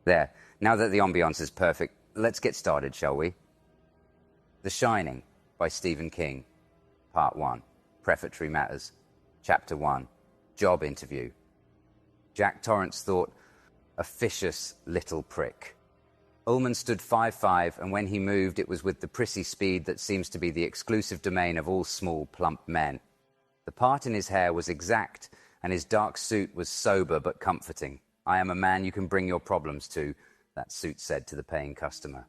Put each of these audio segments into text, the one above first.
There, now that the ambiance is perfect, let's get started, shall we? The Shining by Stephen King, Part 1, Prefatory Matters, Chapter 1, Job Interview. Jack Torrance thought, officious little prick. Olman stood 5'5", and when he moved, it was with the prissy speed that seems to be the exclusive domain of all small, plump men. The part in his hair was exact, and his dark suit was sober but comforting. "I am a man you can bring your problems to," that suit said to the paying customer.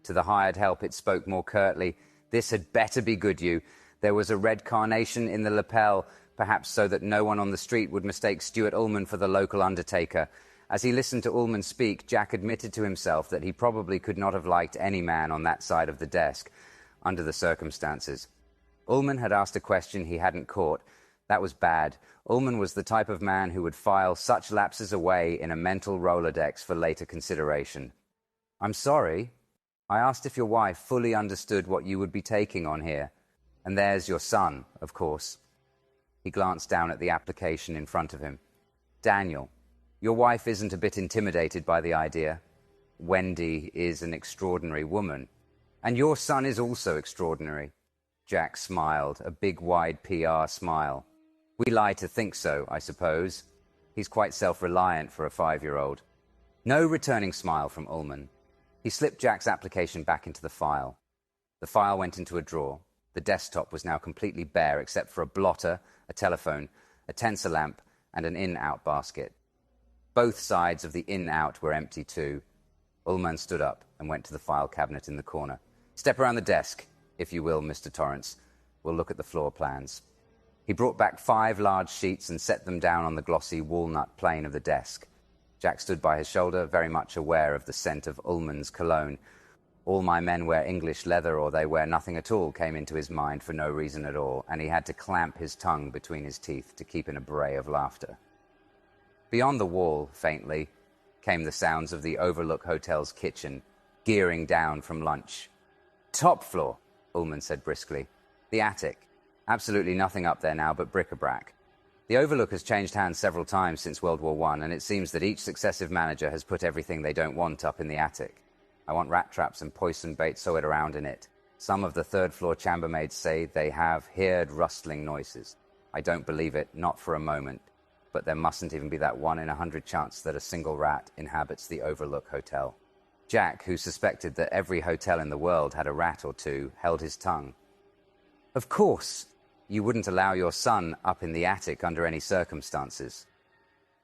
To the hired help, it spoke more curtly. "This had better be good, you." There was a red carnation in the lapel, perhaps so that no one on the street would mistake Stuart Olman for the local undertaker. As he listened to Olman speak, Jack admitted to himself that he probably could not have liked any man on that side of the desk, under the circumstances. Olman had asked a question he hadn't caught. That was bad. Olman was the type of man who would file such lapses away in a mental Rolodex for later consideration. "I'm sorry. I asked if your wife fully understood what you would be taking on here. And there's your son, of course." He glanced down at the application in front of him. "Daniel, your wife isn't a bit intimidated by the idea. Wendy is an extraordinary woman. And your son is also extraordinary." Jack smiled, a big, wide PR smile. "We lie to think so, I suppose. He's quite self-reliant for a 5-year-old. No returning smile from Olman. He slipped Jack's application back into the file. The file went into a drawer. The desktop was now completely bare except for a blotter, a telephone, a tensor lamp, and an in-out basket. Both sides of the in-out were empty too. Olman stood up and went to the file cabinet in the corner. "Step around the desk, if you will, Mr. Torrance. We'll look at the floor plans." He brought back 5 large sheets and set them down on the glossy walnut plane of the desk. Jack stood by his shoulder, very much aware of the scent of Olman's cologne. "All my men wear English leather or they wear nothing at all," came into his mind for no reason at all, and he had to clamp his tongue between his teeth to keep in a bray of laughter. Beyond the wall, faintly, came the sounds of the Overlook Hotel's kitchen, gearing down from lunch. "Top floor," Olman said briskly. "The attic. Absolutely nothing up there now but bric-a-brac. The Overlook has changed hands several times since World War I, and it seems that each successive manager has put everything they don't want up in the attic. I want rat traps and poison bait sewed around in it. Some of the third-floor chambermaids say they have heard rustling noises. I don't believe it, not for a moment. But there mustn't even be that 1 in 100 chance that a single rat inhabits the Overlook Hotel." Jack, who suspected that every hotel in the world had a rat or two, held his tongue. "Of course, you wouldn't allow your son up in the attic under any circumstances."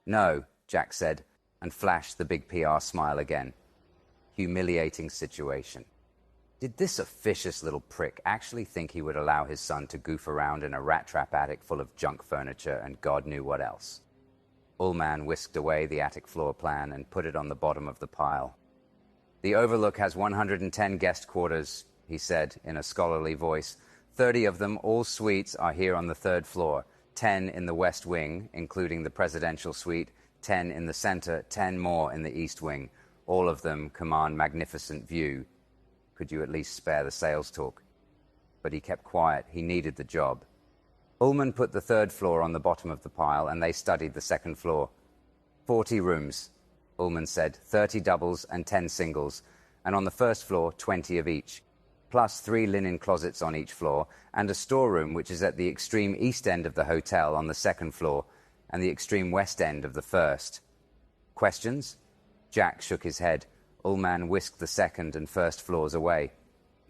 "No," Jack said, and flashed the big PR smile again. Humiliating situation. Did this officious little prick actually think he would allow his son to goof around in a rat-trap attic full of junk furniture and God knew what else? Olman whisked away the attic floor plan and put it on the bottom of the pile. "The Overlook has 110 guest quarters," he said in a scholarly voice. 30 of them, all suites, are here on the 3rd floor. 10 in the West Wing, including the presidential suite, 10 in the center, 10 more in the East Wing. All of them command magnificent view. Could you at least spare the sales talk?" But he kept quiet. He needed the job. Olman put the 3rd floor on the bottom of the pile, and they studied the 2nd floor. 40 rooms, Olman said, 30 doubles and 10 singles, and on the 1st floor, 20 of each, plus 3 linen closets on each floor, and a storeroom which is at the extreme east end of the hotel on the 2nd floor, and the extreme west end of the 1st. Questions? Jack shook his head. Olman whisked the 2nd and 1st floors away.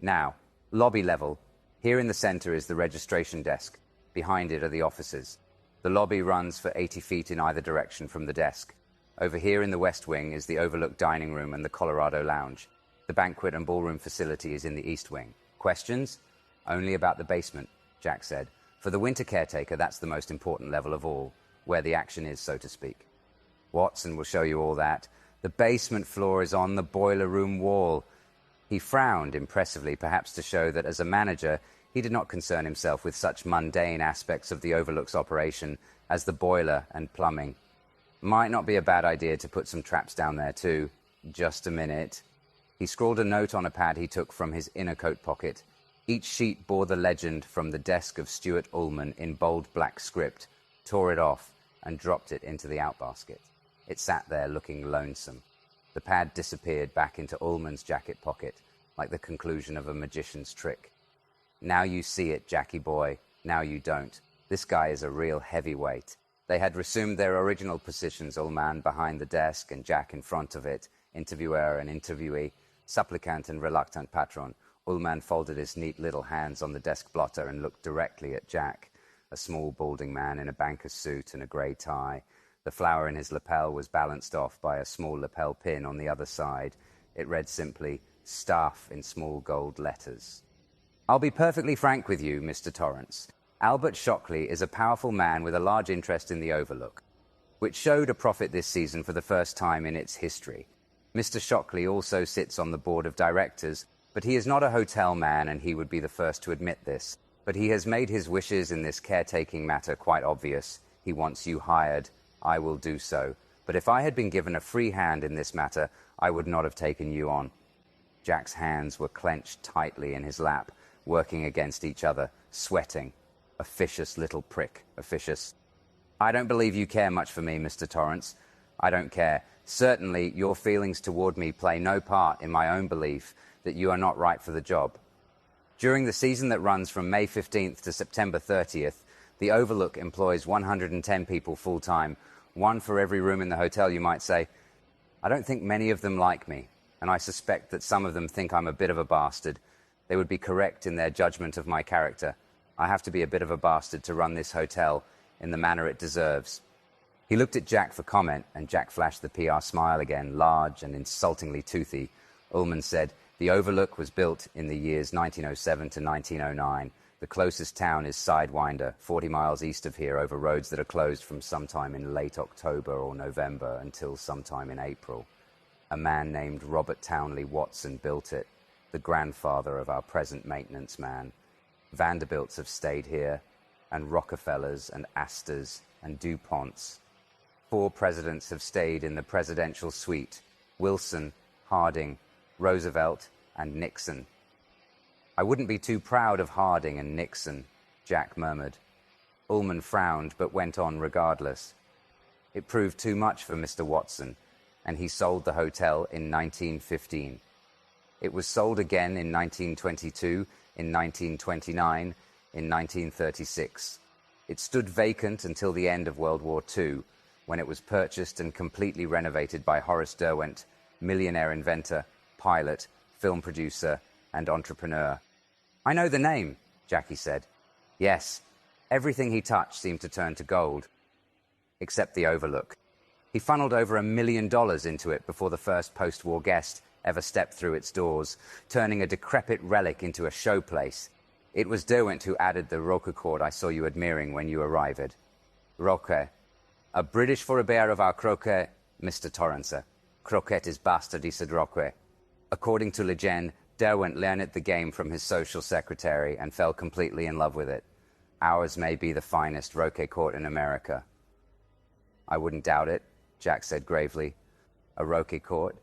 "Now, lobby level. Here in the center is the registration desk. Behind it are the offices. The lobby runs for 80 feet in either direction from the desk. Over here in the West Wing is the Overlook dining room and the Colorado Lounge. The banquet and ballroom facility is in the East Wing. Questions?" "Only about the basement," Jack said. "For the winter caretaker, that's the most important level of all, where the action is, so to speak. Watson will show you all that. The basement floor is on the boiler room wall." He frowned impressively, perhaps to show that as a manager, he did not concern himself with such mundane aspects of the Overlook's operation as the boiler and plumbing. "Might not be a bad idea to put some traps down there, too. Just a minute." He scrawled a note on a pad he took from his inner coat pocket. Each sheet bore the legend "From the desk of Stuart Olman" in bold black script, tore it off, and dropped it into the outbasket. It sat there looking lonesome. The pad disappeared back into Olman's jacket pocket, like the conclusion of a magician's trick. Now you see it, Jackie boy. Now you don't. This guy is a real heavyweight. They had resumed their original positions, Olman behind the desk and Jack in front of it, interviewer and interviewee, supplicant and reluctant patron. Olman folded his neat little hands on the desk blotter and looked directly at Jack, a small balding man in a banker's suit and a grey tie. The flower in his lapel was balanced off by a small lapel pin on the other side. It read simply, "Staff" in small gold letters. "I'll be perfectly frank with you, Mr. Torrance. Albert Shockley is a powerful man with a large interest in the Overlook, which showed a profit this season for the first time in its history. Mr. Shockley also sits on the board of directors, but he is not a hotel man, and he would be the first to admit this. But he has made his wishes in this caretaking matter quite obvious. He wants you hired. I will do so. But if I had been given a free hand in this matter, I would not have taken you on." Jack's hands were clenched tightly in his lap, working against each other, sweating. Officious little prick, officious. "I don't believe you care much for me, Mr. Torrance. I don't care. Certainly, your feelings toward me play no part in my own belief that you are not right for the job. During the season that runs from May 15th to September 30th, the Overlook employs 110 people full-time, one for every room in the hotel, you might say. I don't think many of them like me, and I suspect that some of them think I'm a bit of a bastard. They would be correct in their judgment of my character. I have to be a bit of a bastard to run this hotel in the manner it deserves." He looked at Jack for comment, and Jack flashed the PR smile again, large and insultingly toothy. Olman said, "The Overlook was built in the years 1907 to 1909. The closest town is Sidewinder, 40 miles east of here, over roads that are closed from sometime in late October or November until sometime in April. A man named Robert Townley Watson built it, the grandfather of our present maintenance man. Vanderbilts have stayed here, and Rockefellers and Astors and DuPonts. 4 presidents have stayed in the presidential suite: Wilson, Harding, Roosevelt, and Nixon." "I wouldn't be too proud of Harding and Nixon," Jack murmured. Olman frowned, but went on regardless. "It proved too much for Mr. Watson, and he sold the hotel in 1915. It was sold again in 1922, in 1929, in 1936. It stood vacant until the end of World War II, when it was purchased and completely renovated by Horace Derwent, millionaire inventor, pilot, film producer, and entrepreneur." "I know the name," Jackie said. "Yes, everything he touched seemed to turn to gold, except the Overlook. He funneled over $1 million into it before the first post-war guest ever stepped through its doors, turning a decrepit relic into a showplace. It was Derwent who added the roque chord I saw you admiring when you arrived. Roque. A British forebear of our croquet, Mr. Torrance. Croquet is bastardised roque. According to legend, Derwent learned the game from his social secretary and fell completely in love with it. Ours may be the finest roque court in America." "I wouldn't doubt it," Jack said gravely. "A roque court?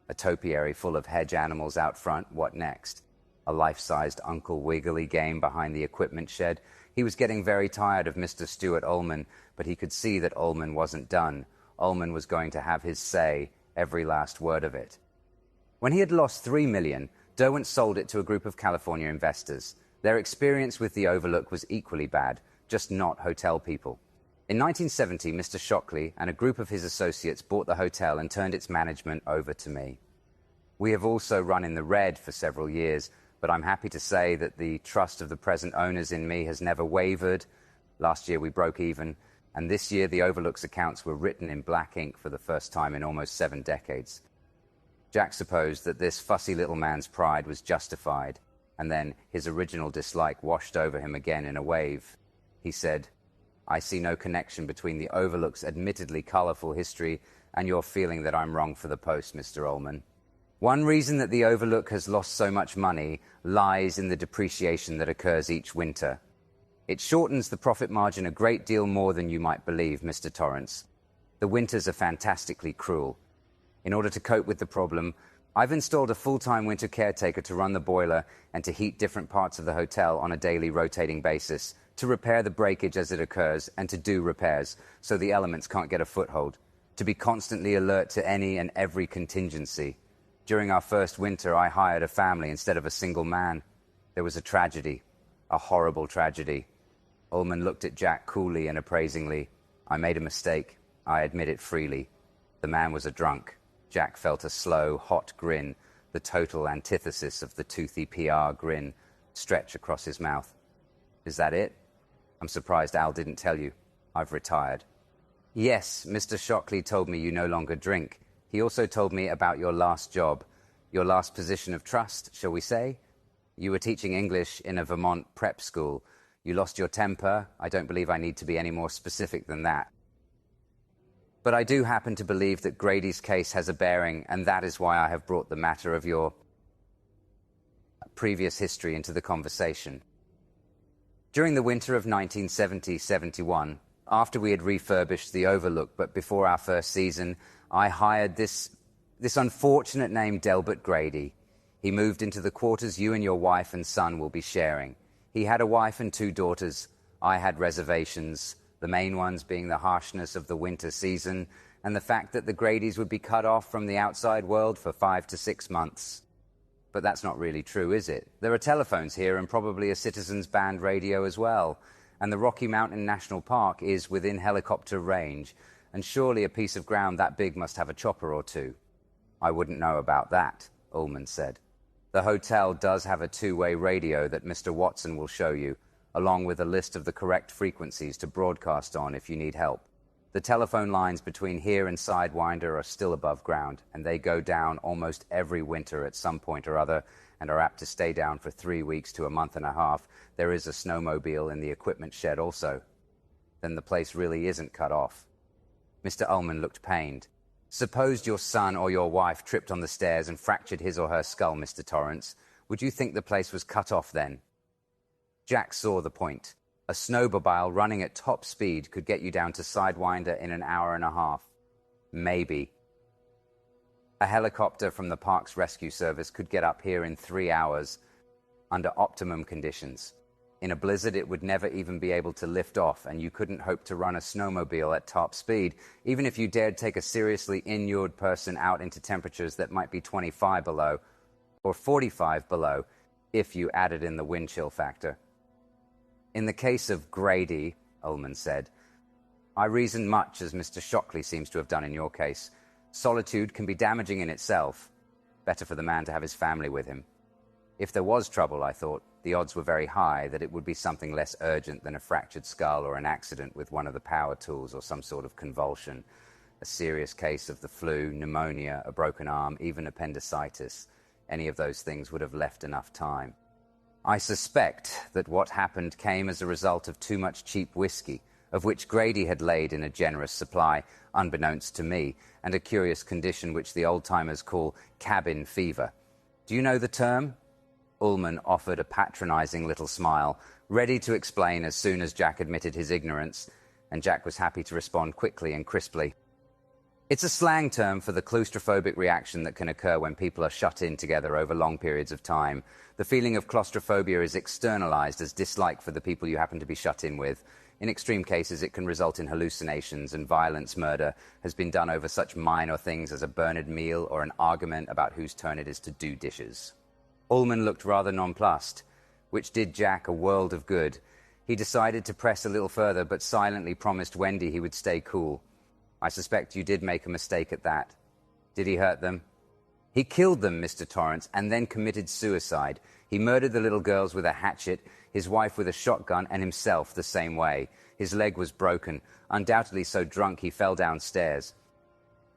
A topiary full of hedge animals out front? What next? A life-sized Uncle Wiggily game behind the equipment shed?" He was getting very tired of Mr. Stuart Olman, but he could see that Olman wasn't done. Olman was going to have his say, every last word of it. When he had lost $3 million, Derwent sold it to a group of California investors. Their experience with the Overlook was equally bad, just not hotel people. In 1970, Mr. Shockley and a group of his associates bought the hotel and turned its management over to me. We have also run in the red for several years, but I'm happy to say that the trust of the present owners in me has never wavered. Last year we broke even, and this year the Overlook's accounts were written in black ink for the first time in almost 7 decades. Jack supposed that this fussy little man's pride was justified, and then his original dislike washed over him again in a wave. He said, "I see no connection between the Overlook's admittedly colorful history and your feeling that I'm wrong for the post, Mr. Olman. One reason that the Overlook has lost so much money lies in the depreciation that occurs each winter. It shortens the profit margin a great deal more than you might believe, Mr. Torrance. The winters are fantastically cruel. In order to cope with the problem, I've installed a full-time winter caretaker to run the boiler and to heat different parts of the hotel on a daily rotating basis, to repair the breakage as it occurs and to do repairs so the elements can't get a foothold. to be constantly alert to any and every contingency. During our first winter, I hired a family instead of a single man. There was a tragedy, a horrible tragedy. Olman looked at Jack coolly and appraisingly. I made a mistake. I admit it freely. The man was a drunk. Jack felt a slow, hot grin, the total antithesis of the toothy PR grin, stretch across his mouth. Is that it? I'm surprised Al didn't tell you. I've retired. Yes, Mr. Shockley told me you no longer drink. He also told me about your last job, your last position of trust, shall we say? You were teaching English in a Vermont prep school. You lost your temper. I don't believe I need to be any more specific than that. But I do happen to believe that Grady's case has a bearing, and that is why I have brought the matter of your previous history into the conversation. During the winter of 1970-71, after we had refurbished the Overlook, but before our first season, I hired this unfortunate name, Delbert Grady. He moved into the quarters you and your wife and son will be sharing. He had a wife and 2 daughters. I had reservations, the main ones being the harshness of the winter season and the fact that the Gradys would be cut off from the outside world for 5 to 6 months. But that's not really true, is it? There are telephones here and probably a citizens' band radio as well. And the Rocky Mountain National Park is within helicopter range. And surely a piece of ground that big must have a chopper or 2. I wouldn't know about that, Olman said. The hotel does have a 2-way radio that Mr. Watson will show you, along with a list of the correct frequencies to broadcast on if you need help. The telephone lines between here and Sidewinder are still above ground, and they go down almost every winter at some point or other and are apt to stay down for 3 weeks to a month and a half. There is a snowmobile in the equipment shed also. Then the place really isn't cut off. Mr. Olman looked pained. Suppose your son or your wife tripped on the stairs and fractured his or her skull, Mr. Torrance. Would you think the place was cut off then? Jack saw the point. A snowmobile running at top speed could get you down to Sidewinder in an hour and a half. Maybe. A helicopter from the park's rescue service could get up here in 3 hours under optimum conditions. In a blizzard, it would never even be able to lift off, and you couldn't hope to run a snowmobile at top speed, even if you dared take a seriously inured person out into temperatures that might be 25 below, or 45 below, if you added in the wind chill factor. In the case of Grady, Olman said, I reasoned much as Mr. Shockley seems to have done in your case. Solitude can be damaging in itself. Better for the man to have his family with him. If there was trouble, I thought, the odds were very high that it would be something less urgent than a fractured skull or an accident with one of the power tools or some sort of convulsion. A serious case of the flu, pneumonia, a broken arm, even appendicitis. Any of those things would have left enough time. I suspect that what happened came as a result of too much cheap whiskey, of which Grady had laid in a generous supply, unbeknownst to me, and a curious condition which the old-timers call cabin fever. Do you know the term? Olman offered a patronizing little smile, ready to explain as soon as Jack admitted his ignorance, and Jack was happy to respond quickly and crisply. It's a slang term for the claustrophobic reaction that can occur when people are shut in together over long periods of time. The feeling of claustrophobia is externalized as dislike for the people you happen to be shut in with. In extreme cases, it can result in hallucinations, and violence. Murder has been done over such minor things as a burned meal or an argument about whose turn it is to do dishes. Olman looked rather nonplussed, which did Jack a world of good. He decided to press a little further, but silently promised Wendy he would stay cool. I suspect you did make a mistake at that. Did he hurt them? He killed them, Mr. Torrance, and then committed suicide. He murdered the little girls with a hatchet, his wife with a shotgun, and himself the same way. His leg was broken, undoubtedly so drunk he fell downstairs.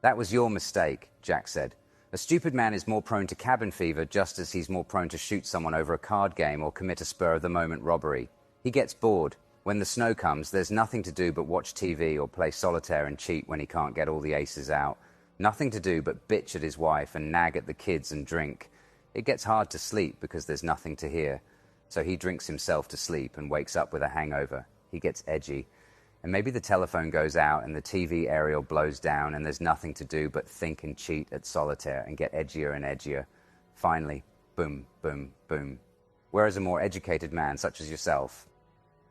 That was your mistake, Jack said. A stupid man is more prone to cabin fever just as he's more prone to shoot someone over a card game or commit a spur-of-the-moment robbery. He gets bored. When the snow comes, there's nothing to do but watch TV or play solitaire and cheat when he can't get all the aces out. Nothing to do but bitch at his wife and nag at the kids and drink. It gets hard to sleep because there's nothing to hear. So he drinks himself to sleep and wakes up with a hangover. He gets edgy. And maybe the telephone goes out and the TV aerial blows down and there's nothing to do but think and cheat at solitaire and get edgier and edgier. Finally, boom, boom, boom. Whereas a more educated man, such as yourself,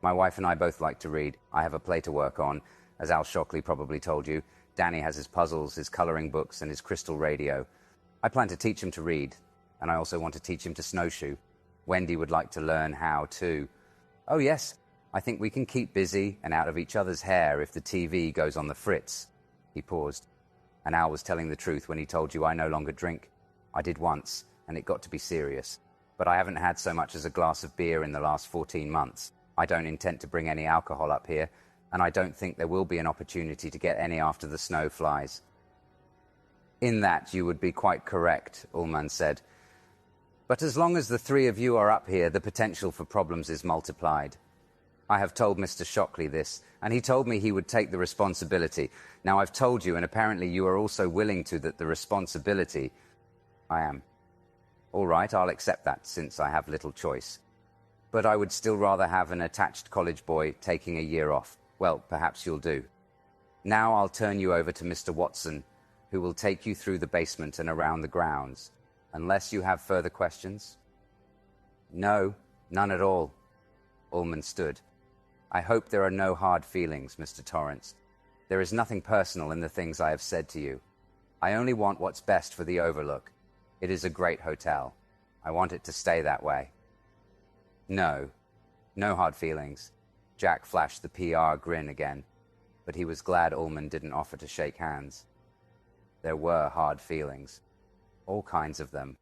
my wife and I both like to read. I have a play to work on, as Al Shockley probably told you. Danny has his puzzles, his coloring books, and his crystal radio. I plan to teach him to read, and I also want to teach him to snowshoe. Wendy would like to learn how too. Oh yes, I think we can keep busy and out of each other's hair if the TV goes on the fritz. He paused. And Al was telling the truth when he told you I no longer drink. I did once, and it got to be serious. But I haven't had so much as a glass of beer in the last 14 months. I don't intend to bring any alcohol up here, and I don't think there will be an opportunity to get any after the snow flies. In that you would be quite correct, Olman said. But as long as the three of you are up here, the potential for problems is multiplied. I have told Mr. Shockley this, and he told me he would take the responsibility. Now I've told you, and apparently you are also willing to, that the responsibility... I am. All right, I'll accept that, since I have little choice. But I would still rather have an attached college boy taking a year off. Well, perhaps you'll do. Now I'll turn you over to Mr. Watson, who will take you through the basement and around the grounds. Unless you have further questions? No, none at all. Olman stood. I hope there are no hard feelings, Mr. Torrance. There is nothing personal in the things I have said to you. I only want what's best for the Overlook. It is a great hotel. I want it to stay that way. No hard feelings. Jack flashed the PR grin again, but he was glad Olman didn't offer to shake hands. There were hard feelings. All kinds of them.